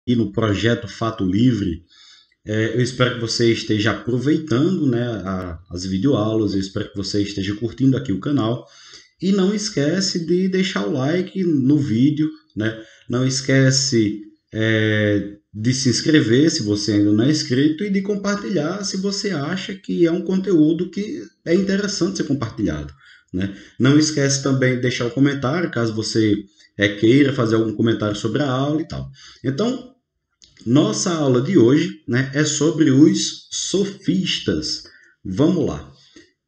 aqui no projeto Fato Livre. Eu espero que você esteja aproveitando, né, as videoaulas, eu espero que você esteja curtindo aqui o canal. E não esquece de deixar o like no vídeo, né? Não esquece de se inscrever se você ainda não é inscrito e de compartilhar se você acha que é um conteúdo que é interessante ser compartilhado, né? Não esquece também de deixar o comentário caso você queira fazer algum comentário sobre a aula e tal. Então, nossa aula de hoje, né, é sobre os sofistas. Vamos lá.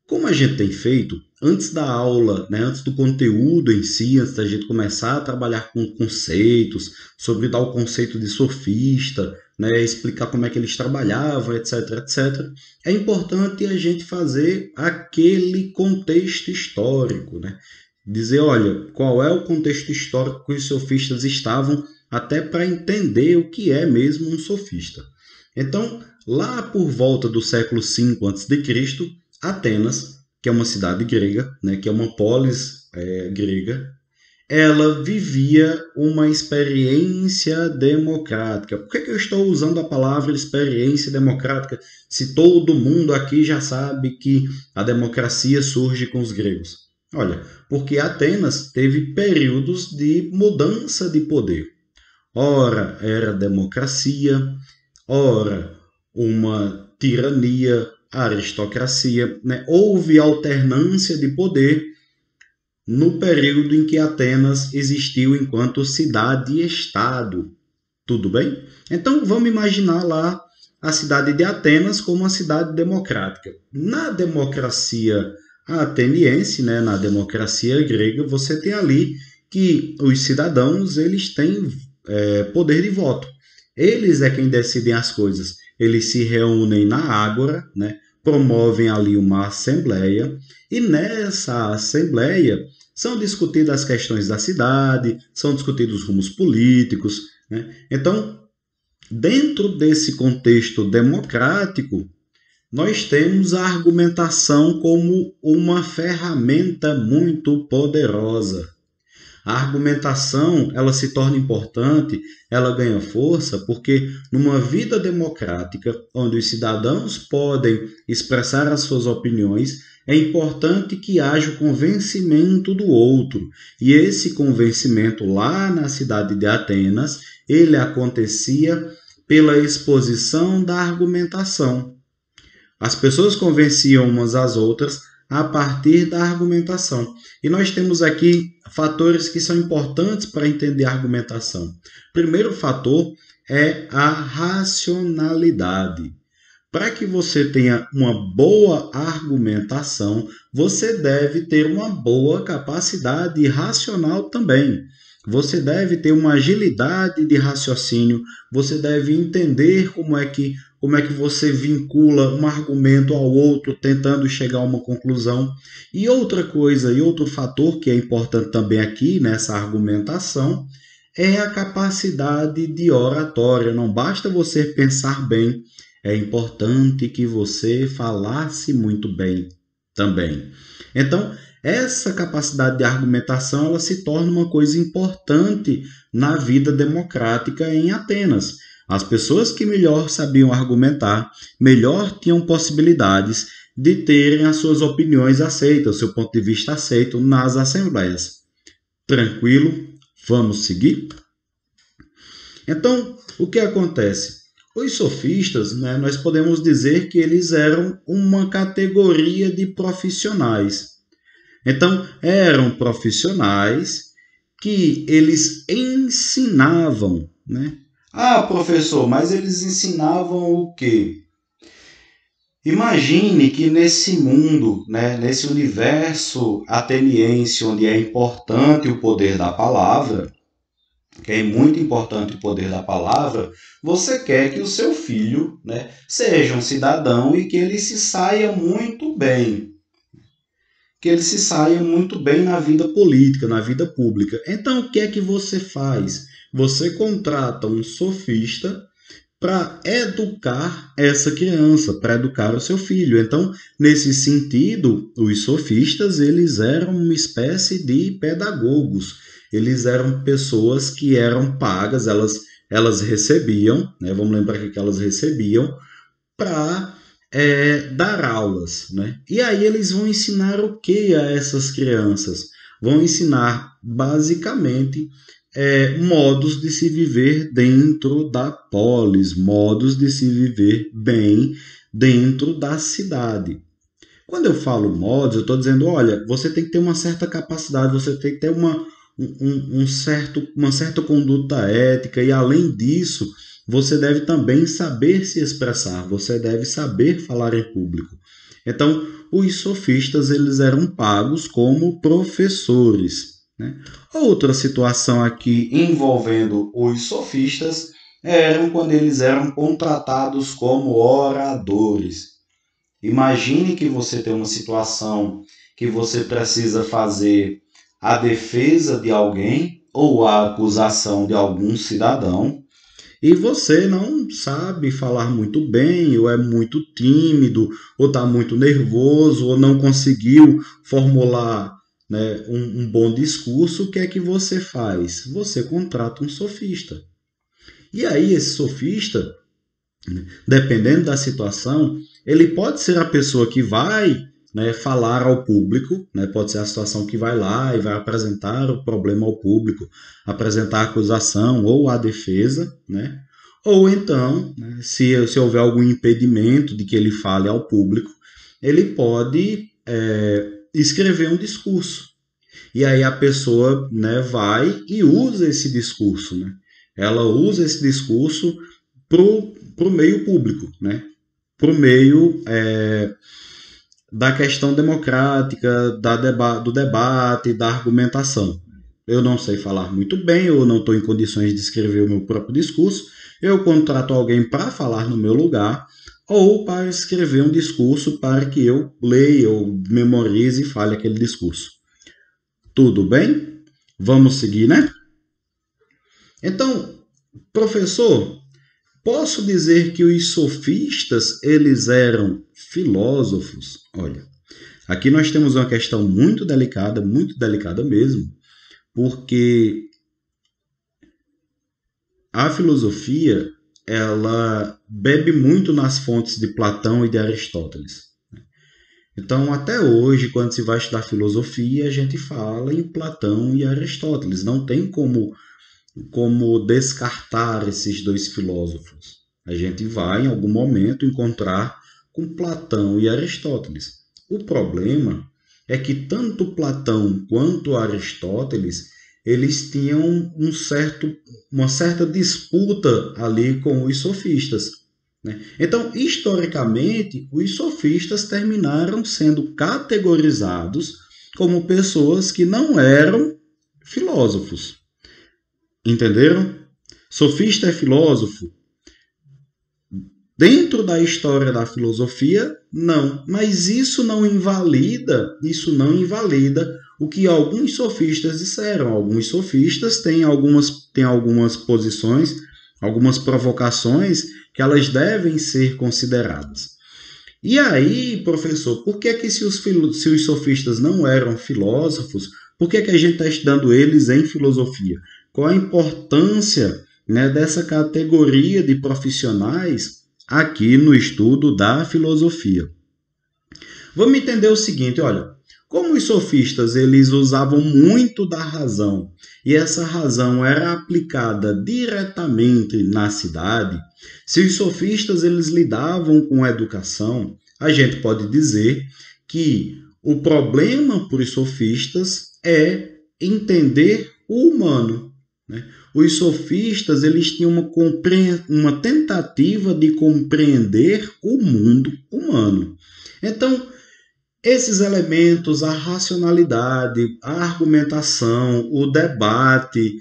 Como a gente tem feito, antes da aula, né, antes do conteúdo em si, antes da gente começar a trabalhar com conceitos, sobre dar o conceito de sofista, né, explicar como é que eles trabalhavam, etc, etc, é importante a gente fazer aquele contexto histórico, né? Dizer, olha, qual é o contexto histórico que os sofistas estavam, até para entender o que é mesmo um sofista. Então, lá por volta do século V a.C., Atenas, que é uma cidade grega, né, que é uma polis grega, ela vivia uma experiência democrática. Por que eu estou usando a palavra experiência democrática se todo mundo aqui já sabe que a democracia surge com os gregos? Olha, porque Atenas teve períodos de mudança de poder. Ora era democracia, ora uma tirania, aristocracia, né? Houve alternância de poder no período em que Atenas existiu enquanto cidade-estado. Tudo bem? Então vamos imaginar lá a cidade de Atenas como uma cidade democrática. Na democracia ateniense, né, na democracia grega, você tem ali que os cidadãos eles têm poder de voto. Eles é quem decidem as coisas. Eles se reúnem na ágora, né, promovem ali uma assembleia e nessa assembleia são discutidas as questões da cidade, são discutidos os rumos políticos, né? Então, dentro desse contexto democrático, nós temos a argumentação como uma ferramenta muito poderosa. A argumentação, ela se torna importante, ela ganha força, porque numa vida democrática, onde os cidadãos podem expressar as suas opiniões, é importante que haja o convencimento do outro. E esse convencimento lá na cidade de Atenas, ele acontecia pela exposição da argumentação. As pessoas convenciam umas às outras a partir da argumentação. E nós temos aqui fatores que são importantes para entender a argumentação. Primeiro fator é a racionalidade. Para que você tenha uma boa argumentação, você deve ter uma boa capacidade racional também. Você deve ter uma agilidade de raciocínio, você deve entender como é que você vincula um argumento ao outro, tentando chegar a uma conclusão. E outra coisa, e outro fator que é importante também aqui nessa argumentação, é a capacidade de oratória. Não basta você pensar bem, é importante que você falasse muito bem também. Então, essa capacidade de argumentação ela se torna uma coisa importante na vida democrática em Atenas. As pessoas que melhor sabiam argumentar, melhor tinham possibilidades de terem as suas opiniões aceitas, o seu ponto de vista aceito nas assembleias. Tranquilo? Vamos seguir? Então, o que acontece? Os sofistas, né, nós podemos dizer que eles eram uma categoria de profissionais. Então, eram profissionais que eles ensinavam, né? Ah, professor, mas eles ensinavam o quê? Imagine que nesse mundo, né, nesse universo ateniense, onde é importante o poder da palavra, que é muito importante o poder da palavra, você quer que o seu filho, né, seja um cidadão e que ele se saia muito bem. Que ele se saia muito bem na vida política, na vida pública. Então, o que é que você faz? Você contrata um sofista para educar essa criança, para educar o seu filho. Então, nesse sentido, os sofistas, eles eram uma espécie de pedagogos. Eles eram pessoas que eram pagas, elas recebiam, né, vamos lembrar que elas recebiam para dar aulas, né? E aí eles vão ensinar o que a essas crianças? Vão ensinar basicamente modos de se viver dentro da polis, modos de se viver bem dentro da cidade. Quando eu falo modos, eu estou dizendo, olha, você tem que ter uma certa capacidade, você tem que ter uma certa conduta ética, e além disso, você deve também saber se expressar, você deve saber falar em público. Então, os sofistas eles eram pagos como professores, né? Outra situação aqui envolvendo os sofistas eram quando eles eram contratados como oradores. Imagine que você tem uma situação que você precisa fazer a defesa de alguém ou a acusação de algum cidadão, e você não sabe falar muito bem, ou é muito tímido, ou está muito nervoso, ou não conseguiu formular, né, um bom discurso, o que é que você faz? Você contrata um sofista. E aí esse sofista, dependendo da situação, ele pode ser a pessoa que vai, né, falar ao público, né, pode ser a situação que vai lá e vai apresentar o problema ao público, apresentar a acusação ou a defesa, né? Ou então, né, se houver algum impedimento de que ele fale ao público, ele pode escrever um discurso. E aí a pessoa, né, vai e usa esse discurso, né? Ela usa esse discurso para o meio público, né? Para o meio da questão democrática, do debate, da argumentação. Eu não sei falar muito bem, eu não estou em condições de escrever o meu próprio discurso, eu contrato alguém para falar no meu lugar, ou para escrever um discurso para que eu leia ou memorize e fale aquele discurso. Tudo bem? Vamos seguir, né? Então, professor, posso dizer que os sofistas, eles eram filósofos? Olha, aqui nós temos uma questão muito delicada mesmo, porque a filosofia, ela bebe muito nas fontes de Platão e de Aristóteles. Então, até hoje, quando se vai estudar filosofia, a gente fala em Platão e Aristóteles. Não tem como descartar esses dois filósofos. A gente vai, em algum momento, encontrar com Platão e Aristóteles. O problema é que tanto Platão quanto Aristóteles, eles tinham uma certa disputa ali com os sofistas, né? Então, historicamente, os sofistas terminaram sendo categorizados como pessoas que não eram filósofos. Entenderam? Sofista é filósofo? Dentro da história da filosofia, não. Mas isso não invalida o que alguns sofistas disseram. Alguns sofistas têm algumas posições, algumas provocações que elas devem ser consideradas. E aí, professor, por que se os sofistas não eram filósofos, por que a gente está estudando eles em filosofia? Qual a importância, né, dessa categoria de profissionais aqui no estudo da filosofia? Vamos entender o seguinte, olha, como os sofistas eles usavam muito da razão e essa razão era aplicada diretamente na cidade, se os sofistas eles lidavam com a educação, a gente pode dizer que o problema para os sofistas é entender o humano, né? Os sofistas eles tinham uma tentativa de compreender o mundo humano. Então, esses elementos, a racionalidade, a argumentação, o debate,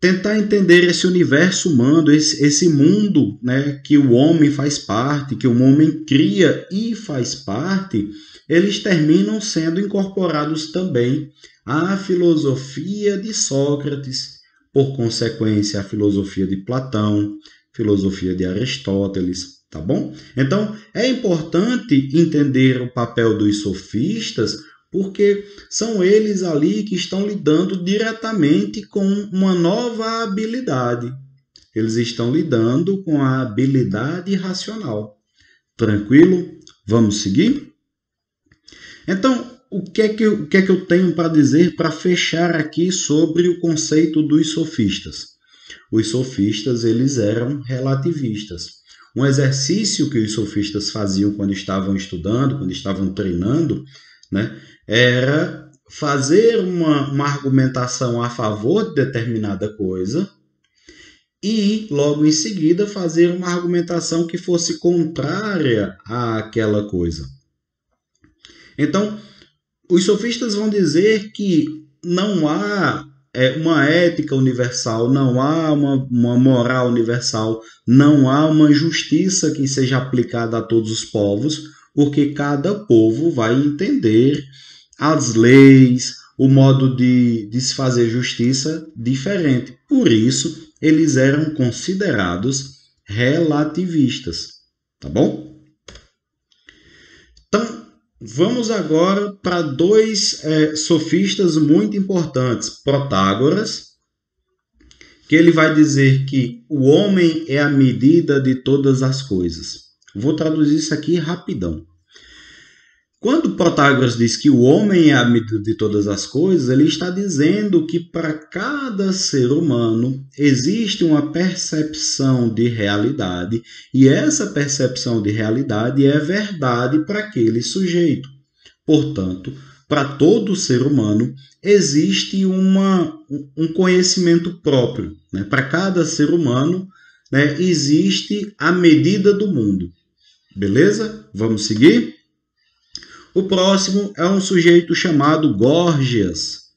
tentar entender esse universo humano, esse mundo, né, que o homem faz parte, que o homem cria e faz parte, eles terminam sendo incorporados também à filosofia de Sócrates, por consequência, à filosofia de Platão, filosofia de Aristóteles, tá bom? Então, é importante entender o papel dos sofistas, Porque são eles ali que estão lidando diretamente com uma nova habilidade. Eles estão lidando com a habilidade racional. Tranquilo? Vamos seguir? Então, o que é que eu tenho para dizer para fechar aqui sobre o conceito dos sofistas? Os sofistas, eles eram relativistas. Um exercício que os sofistas faziam quando estavam estudando, quando estavam treinando, né, era fazer uma argumentação a favor de determinada coisa e, logo em seguida, fazer uma argumentação que fosse contrária àquela coisa. Então, os sofistas vão dizer que não há uma ética universal, não há uma moral universal, não há uma justiça que seja aplicada a todos os povos, porque cada povo vai entender as leis, o modo de se fazer justiça diferente. Por isso, eles eram considerados relativistas. Tá bom? Então, vamos agora para dois sofistas muito importantes. Protágoras, que ele vai dizer que o homem é a medida de todas as coisas. Vou traduzir isso aqui rapidão. Quando Protágoras diz que o homem é a medida de todas as coisas, ele está dizendo que para cada ser humano existe uma percepção de realidade e essa percepção de realidade é verdade para aquele sujeito. Portanto, para todo ser humano existe um conhecimento próprio. Né? Para cada ser humano, né, existe a medida do mundo. Beleza? Vamos seguir? O próximo é um sujeito chamado Górgias.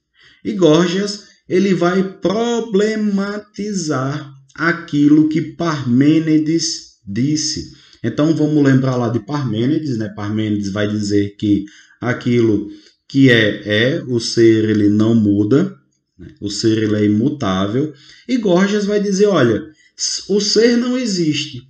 E Górgias, ele vai problematizar aquilo que Parmênides disse. Então, vamos lembrar lá de Parmênides, né? Parmênides vai dizer que aquilo que o ser ele não muda, né? O ser ele é imutável. E Górgias vai dizer, olha, o ser não existe.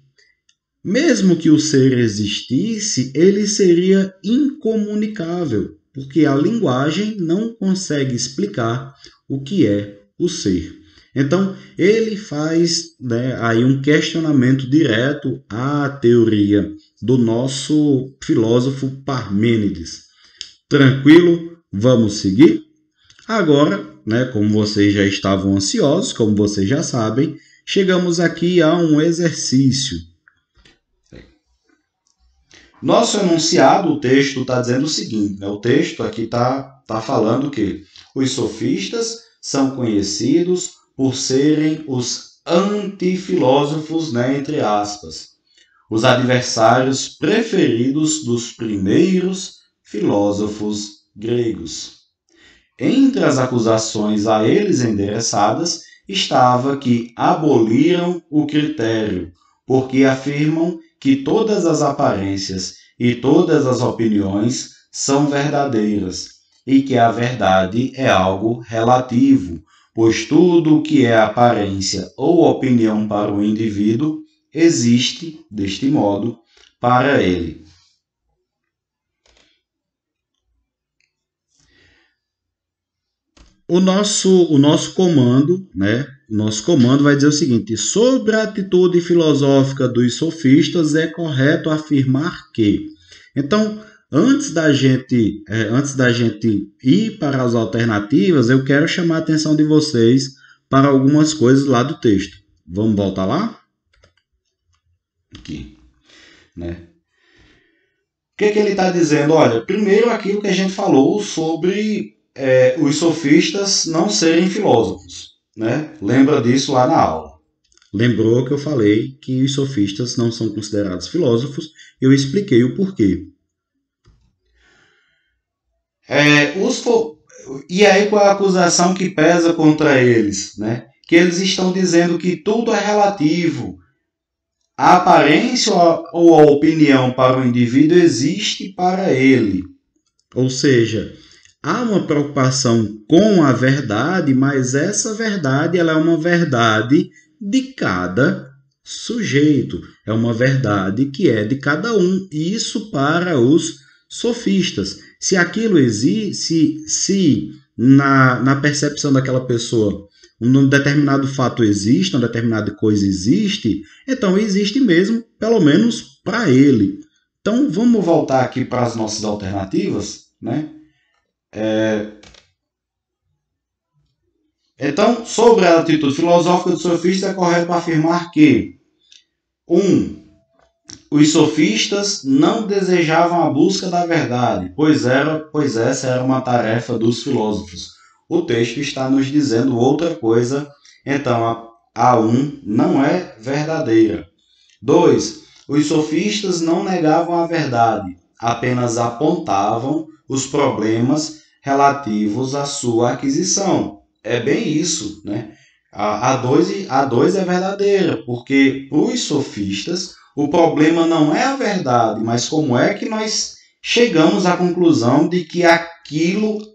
Mesmo que o ser existisse, ele seria incomunicável, porque a linguagem não consegue explicar o que é o ser. Então, ele faz, né, aí um questionamento direto à teoria do nosso filósofo Parmênides. Tranquilo? Vamos seguir? Agora, né, como vocês já estavam ansiosos, como vocês já sabem, chegamos aqui a um exercício. Nosso enunciado, o texto está dizendo o seguinte, né? O texto aqui está falando que os sofistas são conhecidos por serem os antifilósofos, né, entre aspas, os adversários preferidos dos primeiros filósofos gregos. Entre as acusações a eles endereçadas estava que aboliram o critério, porque afirmam que todas as aparências e todas as opiniões são verdadeiras e que a verdade é algo relativo, pois tudo o que é aparência ou opinião para o indivíduo existe, deste modo, para ele. O nosso comando, né? O nosso comando vai dizer o seguinte: sobre a atitude filosófica dos sofistas é correto afirmar que. Então, antes da gente ir para as alternativas, eu quero chamar a atenção de vocês para algumas coisas lá do texto. Vamos voltar lá? Aqui, né? O que ele está dizendo? Olha, primeiro aquilo que a gente falou sobre os sofistas não serem filósofos, né? Lembra disso lá na aula. Lembrou que eu falei que os sofistas não são considerados filósofos? Eu expliquei o porquê. E aí qual é a acusação que pesa contra eles? Né? Que eles estão dizendo que tudo é relativo. A aparência ou a opinião para o indivíduo existe para ele. Ou seja, há uma preocupação com a verdade, mas essa verdade ela é uma verdade de cada sujeito. É uma verdade que é de cada um. Isso para os sofistas. Se aquilo existe, se na percepção daquela pessoa um determinado fato existe, uma determinada coisa existe, então existe mesmo, pelo menos para ele. Então vamos voltar aqui para as nossas alternativas, né? Então, sobre a atitude filosófica dos sofistas, é correto afirmar que 1. Os sofistas não desejavam a busca da verdade, pois essa era uma tarefa dos filósofos. O texto está nos dizendo outra coisa, então a 1 não é verdadeira. 2. Os sofistas não negavam a verdade, apenas apontavam os problemas relativos à sua aquisição. É bem isso, né? A 2 é verdadeira, porque para os sofistas o problema não é a verdade, mas como é que nós chegamos à conclusão de que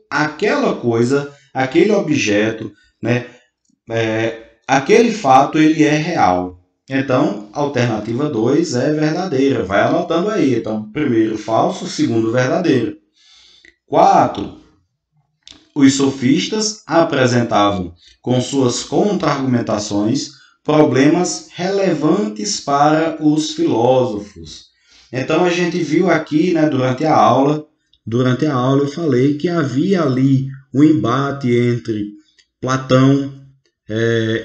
aquela coisa, aquele objeto, né, aquele fato, ele é real. Então, a alternativa 2 é verdadeira. Vai anotando aí. Então, primeiro falso, segundo verdadeiro. 4. Os sofistas apresentavam, com suas contra-argumentações, problemas relevantes para os filósofos. Então, a gente viu aqui, né, durante a aula eu falei que havia ali um embate entre Platão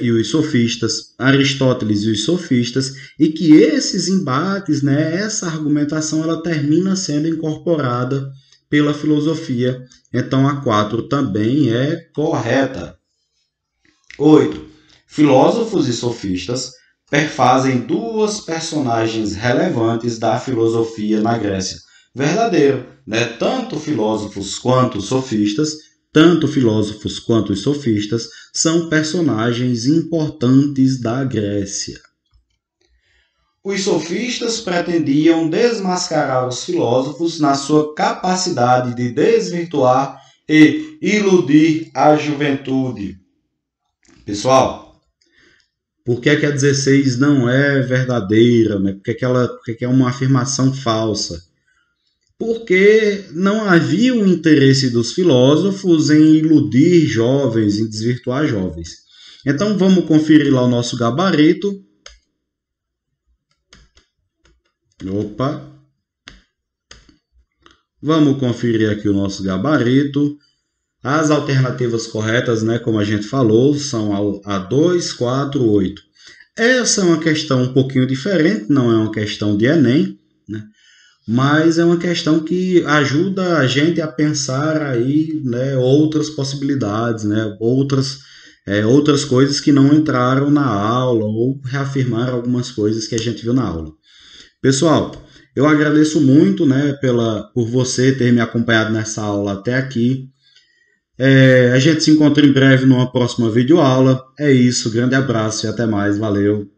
e os sofistas, Aristóteles e os sofistas, e que esses embates, né, essa argumentação, ela termina sendo incorporada pela filosofia. Então, a 4 também é correta. 8. Filósofos e sofistas perfazem duas personagens relevantes da filosofia na Grécia. Verdadeiro, né? Tanto filósofos quanto sofistas são personagens importantes da Grécia. Os sofistas pretendiam desmascarar os filósofos na sua capacidade de desvirtuar e iludir a juventude. Pessoal, por que a 16 não é verdadeira? Né? Por que é uma afirmação falsa? Porque não havia um interesse dos filósofos em iludir jovens, em desvirtuar jovens. Então vamos conferir lá o nosso gabarito. Vamos conferir aqui o nosso gabarito. As alternativas corretas, né, como a gente falou, são a 2, 4, 8. Essa é uma questão um pouquinho diferente, não é uma questão de Enem, né? Mas é uma questão que ajuda a gente a pensar aí, né, outras possibilidades, né, outras coisas que não entraram na aula ou reafirmar algumas coisas que a gente viu na aula. Pessoal, eu agradeço muito, né, por você ter me acompanhado nessa aula até aqui. A gente se encontra em breve numa próxima videoaula. É isso, grande abraço e até mais, valeu!